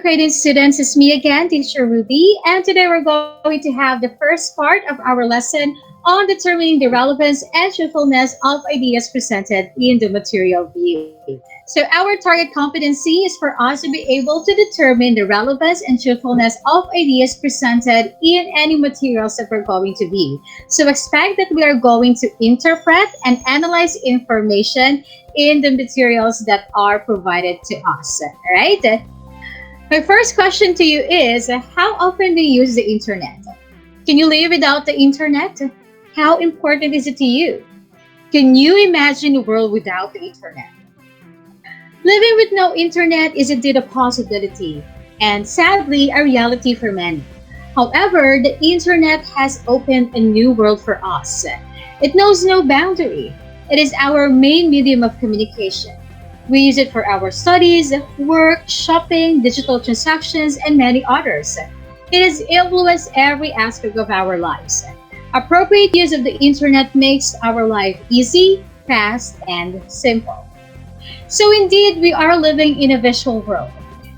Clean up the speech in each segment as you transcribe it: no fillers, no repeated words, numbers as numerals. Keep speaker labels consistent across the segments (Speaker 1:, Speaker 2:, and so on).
Speaker 1: creating students, it's me again, Teacher Ruby, and today we're going to have the first part of our lesson on determining the relevance and truthfulness of ideas presented in the material view. So our target competency is for us to be able to determine the relevance and truthfulness of ideas presented in any materials that we're going to view. So expect that we are going to interpret and analyze information in the materials that are provided to us. All right? My first question to you is, how often do you use the internet? Can you live without the internet? How important is it to you? Can you imagine a world without the internet? Living with no internet is indeed a possibility, and sadly, a reality for many. However, the internet has opened a new world for us. It knows no boundary. It is our main medium of communication. We use it for our studies, work, shopping, digital transactions, and many others. It has influenced every aspect of our lives. Appropriate use of the internet makes our life easy, fast, and simple. So indeed, we are living in a visual world.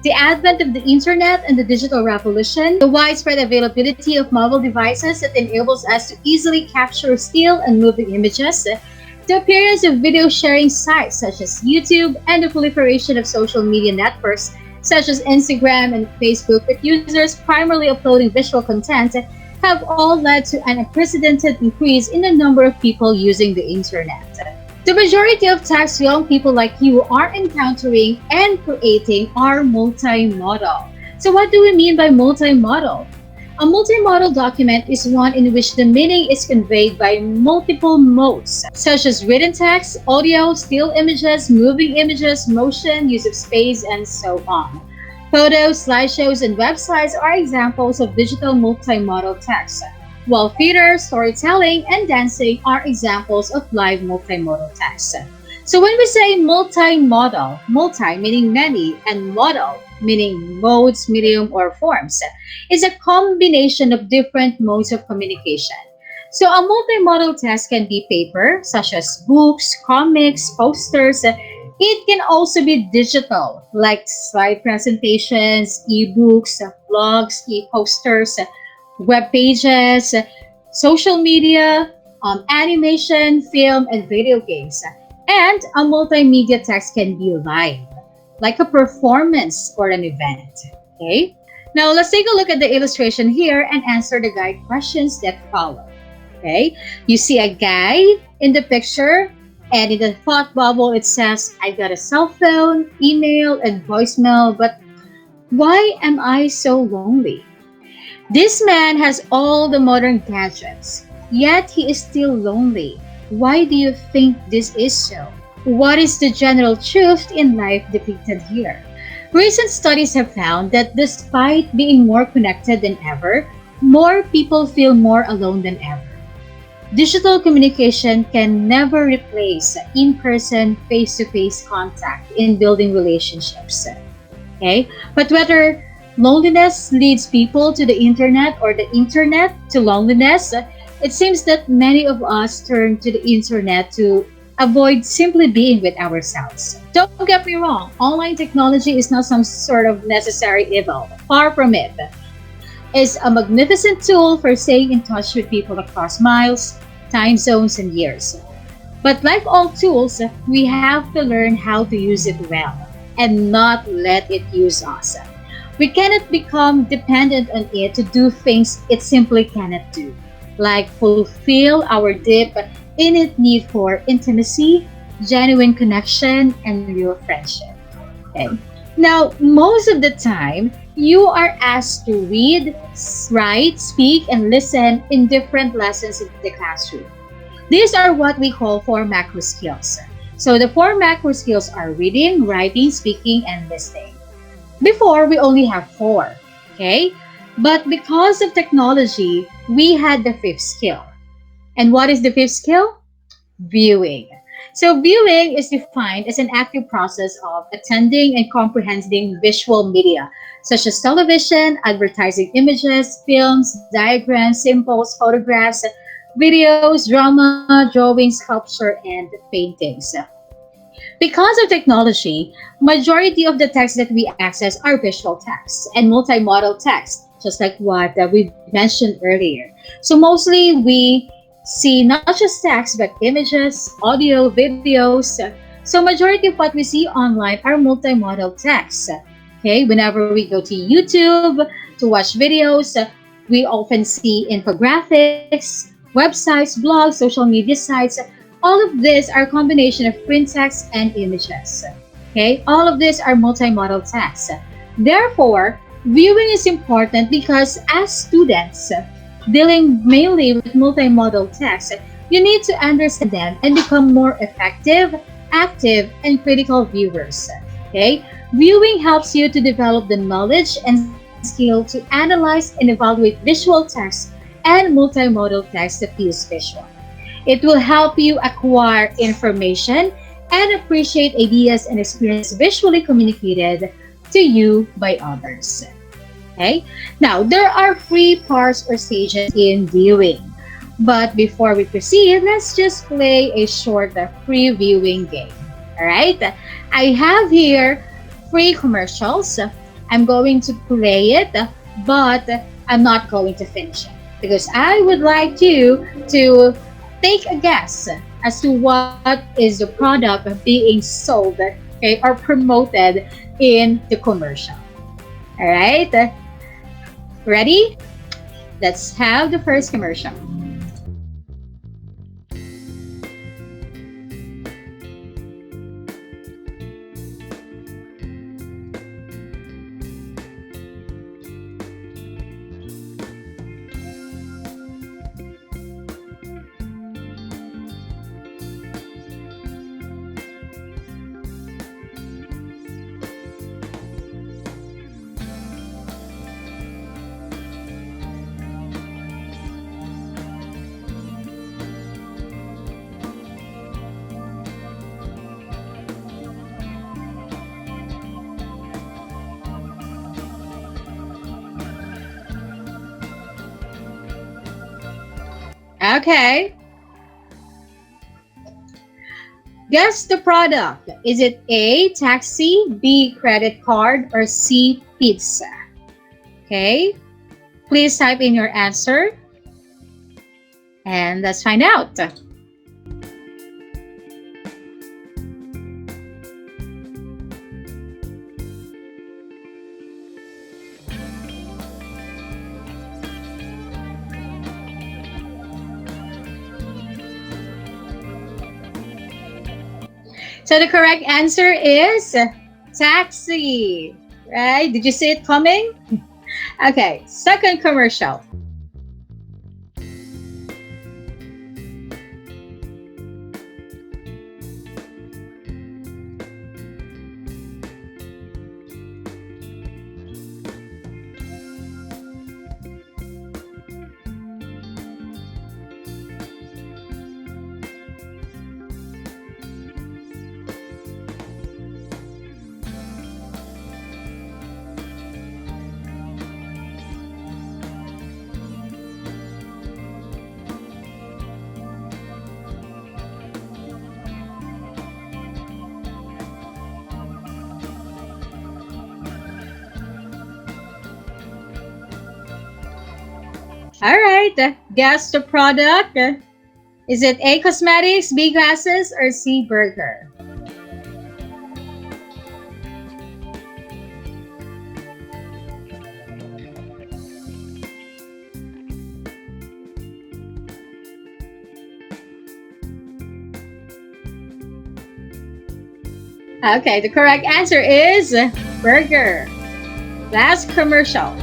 Speaker 1: The advent of the internet and the digital revolution, the widespread availability of mobile devices that enables us to easily capture still and moving images, the appearance of video sharing sites such as YouTube, and the proliferation of social media networks such as Instagram and Facebook with users primarily uploading visual content have all led to an unprecedented increase in the number of people using the internet. The majority of tasks young people like you are encountering and creating are multimodal. So what do we mean by multimodal? A multimodal document is one in which the meaning is conveyed by multiple modes, such as written text, audio, still images, moving images, motion, use of space, and so on. Photos, slideshows, and websites are examples of digital multimodal text, while theater, storytelling, and dancing are examples of live multimodal text. So when we say multimodal, multi meaning many, and modal meaning modes, medium, or forms, is a combination of different modes of communication. So a multimodal text can be paper, such as books, comics, posters. It can also be digital, like slide presentations, ebooks, blogs, e-posters, web pages, social media, animation, film, and video games. And a multimedia text can be live, like a performance or an event. Okay? Now let's take a look at the illustration here and answer the guide questions that follow. Okay? You see a guy in the picture, and in the thought bubble it says, I got a cell phone, email, and voicemail, but why am I so lonely? This man has all the modern gadgets, yet he is still lonely. Why do you think this is so? What is the general truth in life depicted here? Recent studies have found that despite being more connected than ever, more people feel more alone than ever. Digital communication can never replace in-person, face-to-face contact in building relationships. Okay? But whether loneliness leads people to the internet or the internet to loneliness, it seems that many of us turn to the internet to avoid simply being with ourselves. Don't get me wrong, online technology is not some sort of necessary evil. Far from it. It's a magnificent tool for staying in touch with people across miles, time zones, and years. But like all tools, we have to learn how to use it well and not let it use us. We cannot become dependent on it to do things it simply cannot do, like fulfill our deep innate need for intimacy, genuine connection, and real friendship. Okay. Now, most of the time, you are asked to read, write, speak, and listen in different lessons in the classroom. These are what we call 4 macro skills. So the 4 macro skills are reading, writing, speaking, and listening. Before, we only have 4, okay? But because of technology, we had the 5th skill. And what is the 5th skill? Viewing. So viewing is defined as an active process of attending and comprehending visual media, such as television, advertising images, films, diagrams, symbols, photographs, videos, drama, drawings, sculpture, and paintings. Because of technology, majority of the text that we access are visual text and multimodal text, just like what we mentioned earlier. So mostly we see not just text but images, audio, videos. So majority of what we see online are multimodal texts. Okay, whenever we go to YouTube to watch videos, we often see infographics, websites, blogs, social media sites. All of these are a combination of print text and images. Okay, all of these are multimodal text. Therefore, viewing is important because as students dealing mainly with multimodal text, you need to understand them and become more effective, active, and critical viewers. Okay, viewing helps you to develop the knowledge and skill to analyze and evaluate visual text and multimodal text that use visual. It will help you acquire information and appreciate ideas and experience visually communicated to you by others. Okay? Now, there are three parts or stages in viewing. But before we proceed, let's just play a short previewing game. All right? I have here free commercials. I'm going to play it, but I'm not going to finish it because I would like you to take a guess as to what is the product being sold, okay, or promoted in the commercial. All right? Ready? Let's have the first commercial. Okay. Guess the product. Is it A, taxi, B, credit card, or C, pizza? Okay. Please type in your answer and let's find out. So the correct answer is taxi. Right? Did you see it coming? Okay, second commercial. All right, guess the product. Is it A, cosmetics, B, glasses, or C, burger? Okay, the correct answer is burger. Last commercial.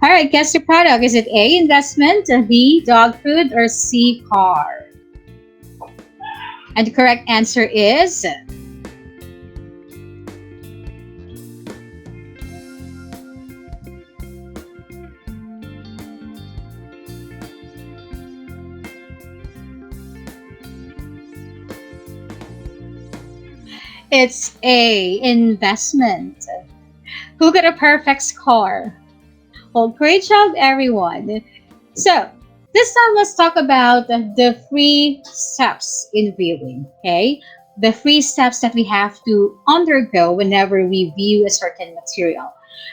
Speaker 1: All right, guess your product. Is it A, investment, B, dog food, or C, car? And the correct answer is it's A, investment. Who got a perfect score? Well, great job, everyone. So, this time let's talk about the three steps in viewing, okay? The three steps that we have to undergo whenever we view a certain material.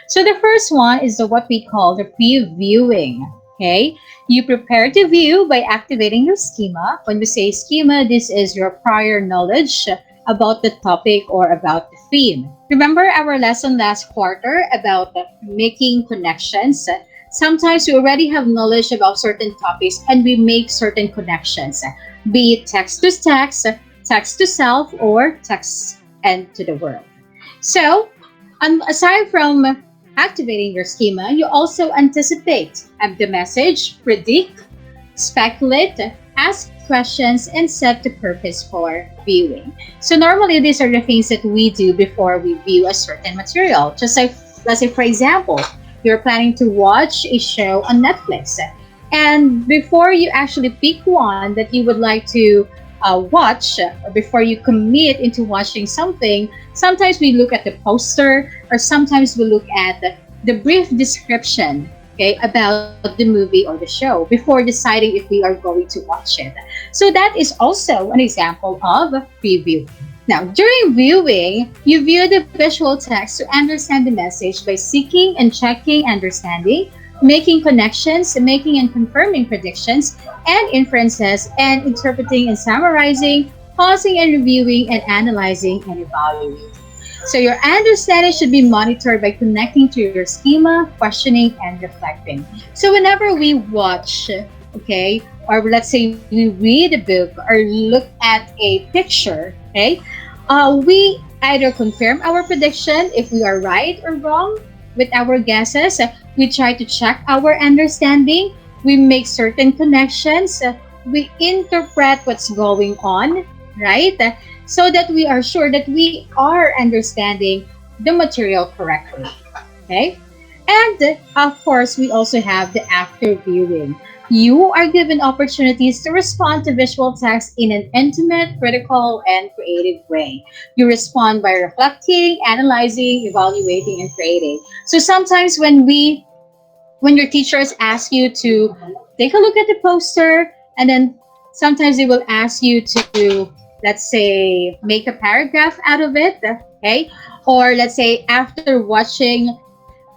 Speaker 1: So, the first one is what we call the pre-viewing, okay? You prepare to view by activating your schema. When we say schema, this is your prior knowledge about the topic or about the theme. Remember our lesson last quarter about making connections? Sometimes we already have knowledge about certain topics and we make certain connections, be it text to text, text to self, or text and to the world. So, aside from activating your schema, you also anticipate the message, predict, speculate, ask questions, and set the purpose for viewing. So normally these are the things that we do before we view a certain material. Just like, let's say for example, you're planning to watch a show on Netflix. And before you actually pick one that you would like to watch, or before you commit into watching something, sometimes we look at the poster or sometimes we look at the brief description, okay, about the movie or the show before deciding if we are going to watch it. So that is also an example of preview. Now, during viewing, you view the visual text to understand the message by seeking and checking understanding, making connections, making and confirming predictions and inferences, and interpreting and summarizing, pausing and reviewing, and analyzing and evaluating. So your understanding should be monitored by connecting to your schema, questioning, and reflecting. So whenever we watch, okay, or let's say we read a book or look at a picture, okay, we either confirm our prediction if we are right or wrong with our guesses. We try to check our understanding. We make certain connections. We interpret what's going on, right? So that we are sure that we are understanding the material correctly. Okay? And of course, we also have the after viewing. You are given opportunities to respond to visual text in an intimate, critical, and creative way. You respond by reflecting, analyzing, evaluating, and creating. So sometimes when your teachers ask you to take a look at the poster, and then sometimes they will ask you to, let's say, make a paragraph out of it, okay? Or let's say after watching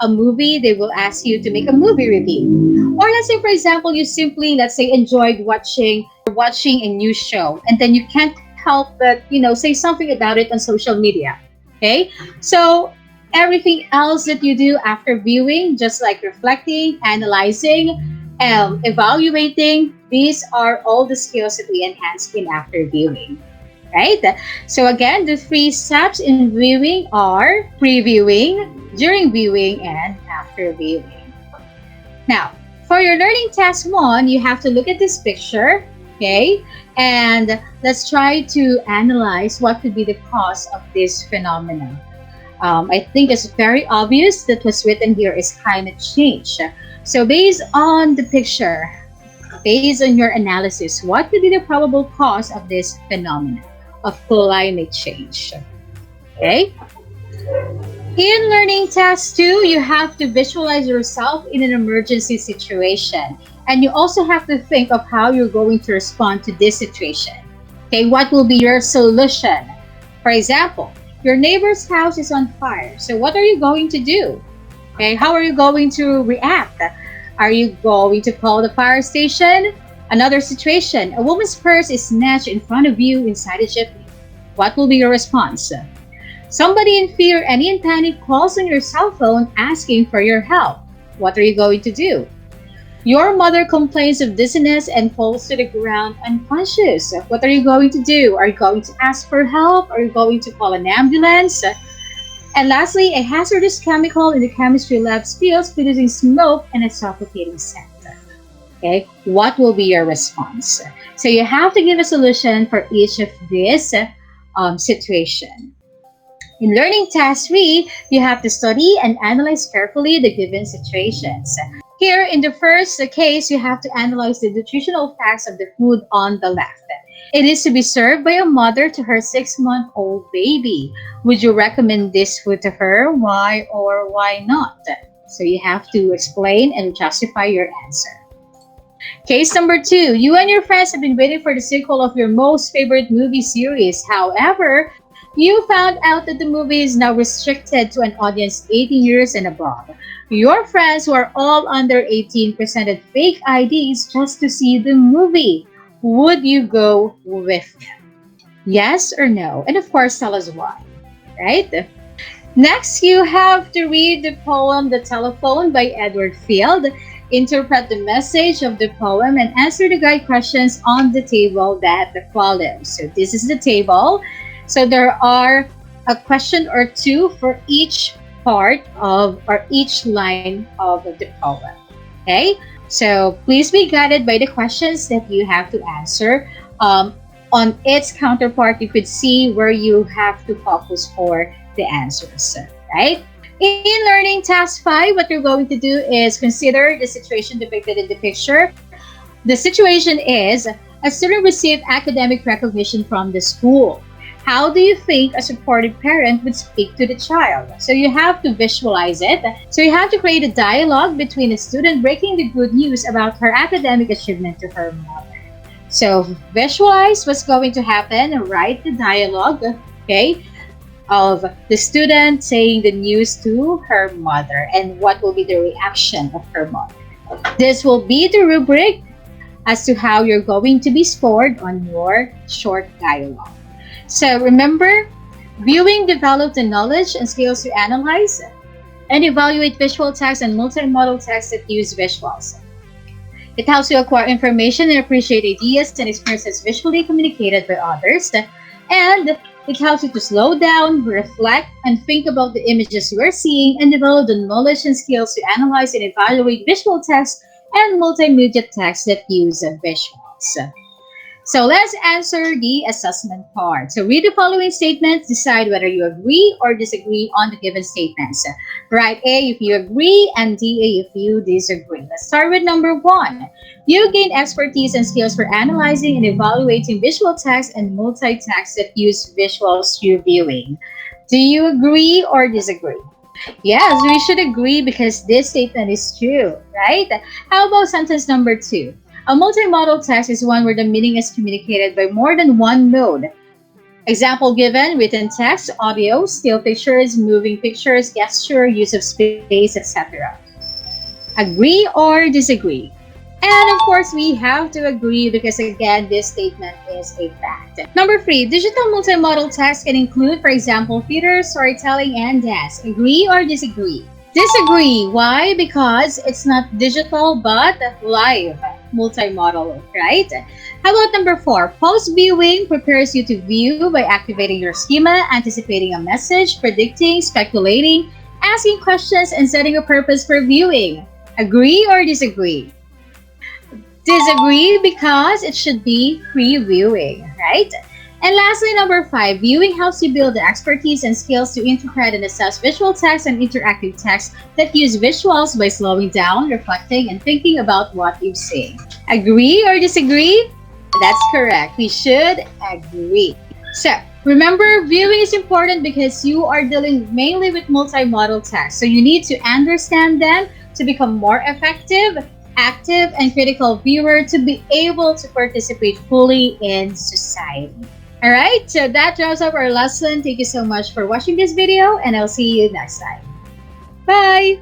Speaker 1: a movie, they will ask you to make a movie review. Or let's say, for example, you simply, let's say, enjoyed watching a new show, and then you can't help but, say something about it on social media. Okay? So everything else that you do after viewing, just like reflecting, analyzing, evaluating, these are all the skills that we enhance in after viewing. Right? So again, the three steps in viewing are previewing, during viewing, and after viewing. Now, for your learning task one, you have to look at this picture, okay? And let's try to analyze what could be the cause of this phenomenon. I think it's very obvious that what's written here is climate change. So based on the picture, based on your analysis, what could be the probable cause of this phenomenon of climate change? Okay? In learning task 2, you have to visualize yourself in an emergency situation. And you also have to think of how you're going to respond to this situation. Okay, what will be your solution? For example, your neighbor's house is on fire. So what are you going to do? Okay, how are you going to react? Are you going to call the fire station? Another situation, a woman's purse is snatched in front of you inside a jeepney. What will be your response? Somebody in fear and in panic calls on your cell phone asking for your help. What are you going to do? Your mother complains of dizziness and falls to the ground unconscious. What are you going to do? Are you going to ask for help? Are you going to call an ambulance? And lastly, a hazardous chemical in the chemistry lab spills, producing smoke and a suffocating scent. Okay, what will be your response? So you have to give a solution for each of these situation. In learning task 3, you have to study and analyze carefully the given situations. Here, in the first case, you have to analyze the nutritional facts of the food on the left. It is to be served by a mother to her 6-month-old baby. Would you recommend this food to her? Why or why not? So you have to explain and justify your answer. Case number 2, you and your friends have been waiting for the sequel of your most favorite movie series. However, you found out that the movie is now restricted to an audience 18 years and above. Your friends who are all under 18 presented fake IDs just to see the movie. Would you go with them? Yes or no? And of course, tell us why, right? Next, you have to read the poem The Telephone by Edward Field. Interpret the message of the poem and answer the guide questions on the table that follows. So this is the table. So there are a question or two for each part of or each line of the poem. Okay? So please be guided by the questions that you have to answer. On its counterpart, you could see where you have to focus for the answers. Right? In learning task 5, what you're going to do is consider the situation depicted in the picture. The situation is a student received academic recognition from the school. How do you think a supportive parent would speak to the child? So you have to visualize it. So you have to create a dialogue between a student breaking the good news about her academic achievement to her mother. So visualize what's going to happen and write the dialogue, okay, of the student saying the news to her mother and what will be the reaction of her mother. This will be the rubric as to how you're going to be scored on your short dialogue. So remember, viewing develops the knowledge and skills to analyze and evaluate visual text and multimodal text that use visuals. It helps you acquire information and appreciate ideas and experiences visually communicated by others. And it helps you to slow down, reflect, and think about the images you are seeing and develop the knowledge and skills to analyze and evaluate visual text and multimedia text that use visuals. So let's answer the assessment part. So read the following statements, decide whether you agree or disagree on the given statements. Write A if you agree and D if you disagree. Let's start with number 1. You gain expertise and skills for analyzing and evaluating visual text and multi-text that use visuals through viewing. Do you agree or disagree? Yes, we should agree because this statement is true, right? How about sentence number 2? A multimodal text is one where the meaning is communicated by more than one mode. Example given, written text, audio, still pictures, moving pictures, gesture, use of space, etc. Agree or disagree? And of course, we have to agree because again, this statement is a fact. Number 3, digital multimodal text can include, for example, theater, storytelling, and dance. Agree or disagree? Disagree. Why? Because it's not digital but live multimodal, right? How about number 4? Post-viewing prepares you to view by activating your schema, anticipating a message, predicting, speculating, asking questions, and setting a purpose for viewing. Agree or disagree? Disagree because it should be pre-viewing, right? And lastly, number 5, viewing helps you build the expertise and skills to interpret and assess visual text and interactive text that use visuals by slowing down, reflecting, and thinking about what you've seen. Agree or disagree? That's correct. We should agree. So, remember, viewing is important because you are dealing mainly with multimodal text. So you need to understand them to become more effective, active, and critical viewer to be able to participate fully in society. All right, so that wraps up our lesson. Thank you so much for watching this video, and I'll see you next time. Bye!